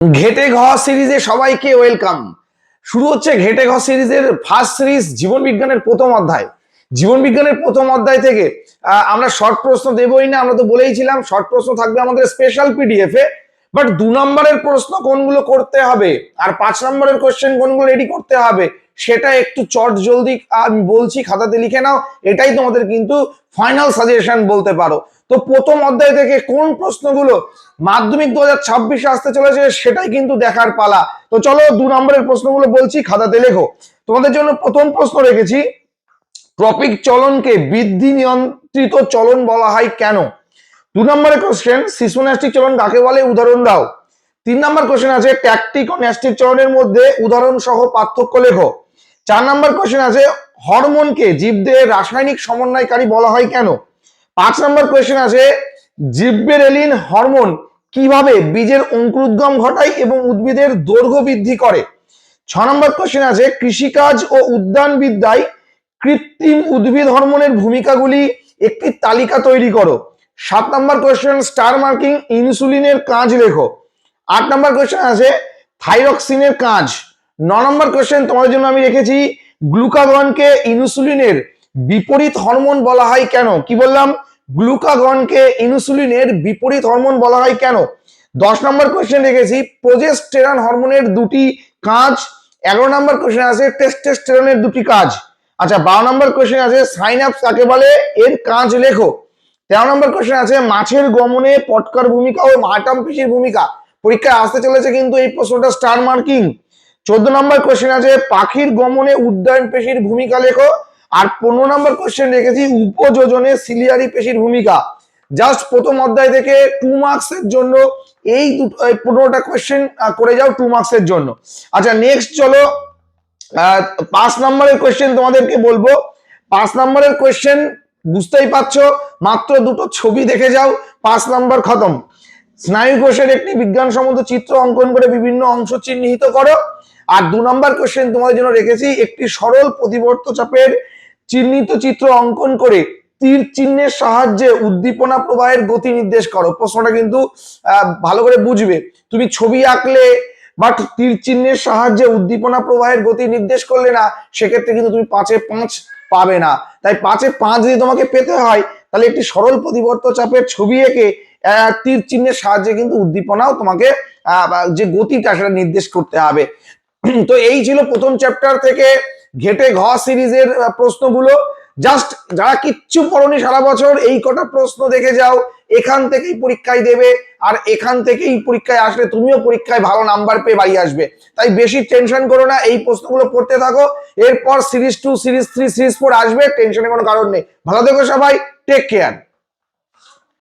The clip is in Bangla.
ঘেটে ঘ সিরিজে সবাইকে ওয়েলকাম। শুরু হচ্ছে ঘেটে ঘ সিরিজের ফার্স্ট সিরিজ জীবন বিজ্ঞানের প্রথম অধ্যায়। জীবন বিজ্ঞানের প্রথম অধ্যায় থেকে আমরা শর্ট প্রশ্ন দেবই না, আমরা তো বলেইছিলাম শর্ট প্রশ্ন থাকবে আমাদের স্পেশাল পিডিএফ এ। বাট 2 নম্বরের প্রশ্ন কোনগুলো করতে হবে আর 5 নম্বরের কোশ্চেন কোনগুলো রেডি করতে হবে সেটা একটু চট জলদি আমি বলছি, খাতাতে লিখে নাও। এটাই তোমাদের কিন্তু ফাইনাল সাজেশন বলতে পারো। তো প্রথম অধ্যায় থেকে কোন প্রশ্নগুলো মাধ্যমিক 2026 আসতে চলেছে সেটাই কিন্তু দেখার পালা। তো চলো 2 নম্বরের প্রশ্নগুলো বলছি, খাতাতে লেখো। তোমাদের জন্য প্রথম প্রশ্ন রেখেছি, ট্রপিক চলনকে বৃদ্ধি নিয়ন্ত্রিত চলন বলা হয় কেন? 2 নম্বরের কোশ্চেন, সিসোন্যাস্টিক চলন কাকে বলে, উদাহরণ দাও। 3 নম্বর কোশ্চেন আছে ট্যাকটিক ও ন্যাস্টিক চলনের মধ্যে উদাহরণ সহ পার্থক্য লেখো। 4 নম্বর কোশ্চেন আছে হরমোনকে জীবদেহের রাসায়নিক সমন্বয়কারী বলা হয় কেন? 5 নম্বর কোশ্চেন আছে জিববেরেলিন হরমোন কিভাবে বীজের অঙ্কুরোদ্গম ঘটায় এবং উদ্ভিদের দৈর্ঘ্য বৃদ্ধি করে। 6 নম্বর কোশ্চেন আছে কৃষিকাজ ও উদ্যান বিদ্যায় কৃত্রিম উদ্ভিদ হরমোনের ভূমিকাগুলি একটি তালিকা তৈরি করো। 7 নম্বর কোশ্চেন স্টার মার্কিং ইনসুলিনের কাজ লেখো। 8 নম্বর কোশ্চেন আছে থাইরক্সিনের কাজ। 9 নম্বর কোশ্চেন তোমাদের জন্য আমি রেখেছি গ্লুকাগনকে ইনসুলিনের বিপরীত হরমোন বলা হয় কেন? কি বললাম? গ্লুকাগনকে ইনসুলিনের বিপরীত হরমোন বলা হয় কেন? 10 নম্বর কোশ্চেন রেখেছি প্রোজেস্টেরন হরমোনের দুটি কাজ। 11 নম্বর কোশ্চেন আছে টেস্টোস্টেরনের দুটি কাজ। আচ্ছা, 12 নম্বর কোশ্চেন আছে সাইনাপস কাকে বলে, এর কাজ লেখো। 13 নম্বর কোশ্চেন আছে মাছের গমনে পটকার ভূমিকা ও মাটাম পেশির ভূমিকা। পরীক্ষায় আসতে চলেছে কিন্তু এই প্রশ্নটা, স্টার মার্কিং। 14 নম্বর কোশ্চেন আছে পাখির গমনে উড্ডয়ন পেশির ভূমিকা লেখো। আর 15 নম্বর কোশ্চেন রেখেছি উপযোজনে সিলিয়ারি পেশির ভূমিকা। জাস্ট প্রথম অধ্যায় থেকে 2 মার্কস এর জন্য এই 15টা কোশ্চেন করে যাও 2 মার্কস এর জন্য। আচ্ছা, নেক্সট চলো 5 নম্বরের কোশ্চেন তোমাদেরকে বলবো। 5 নম্বরের কোশ্চেন বুঝতেই পারছো, মাত্র দুটো ছবি দেখে যাও, 5 নম্বর খতম। স্নায়ু কোষের একটি বিজ্ঞানসম্মত চিত্র অঙ্কন করে বিভিন্ন অংশ চিহ্নিত করো। আর 2 নম্বর কোশ্চেন তোমাদের জন্য রেখেছি একটি সরল প্রতিবর্ত চাপের চিহ্নিত চিত্র অঙ্কন করে তীর চিহ্নের সাহায্যে উদ্দীপনা প্রবাহের গতি নির্দেশ করো। প্রশ্নটা কিন্তু ভালো করে বুঝবে। তুমি ছবি আঁকলে বাট তীর চিহ্নের সাহায্যে উদ্দীপনা প্রবাহের গতি নির্দেশ করলে না, সেক্ষেত্রে কিন্তু তুমি 5-এ 5 পাবে না। তাই 5-এ 5 যদি তোমাকে পেতে হয় তাহলে একটি সরল প্রতিবর্ত চাপের ছবি এঁকে তীর চিহ্নের সাহায্যে কিন্তু উদ্দীপনাও তোমাকে যে গতিটা সেটা নির্দেশ করতে হবে। তো এই ছিল প্রথম চ্যাপ্টার থেকে ঘেটে ঘ সিরিজের প্রশ্নগুলো। জাস্ট যারা কিচ্ছু পড়নি সারা বছর, এই কটা প্রশ্ন দেখে যাও, এখান থেকেই পরীক্ষায় দেবে। আর এখান থেকেই পরীক্ষায় আসলে তুমিও পরীক্ষায় ভালো নাম্বার পেয়ে বাড়ি আসবে। তাই বেশি টেনশন করো না, এই প্রশ্নগুলো পড়তে থাকো। এরপর সিরিজ 2, সিরিজ 3, সিরিজ 4 আসবে, টেনশনের কোনো কারণ নেই। ভালো থেকো সবাই, টেক কেয়ার।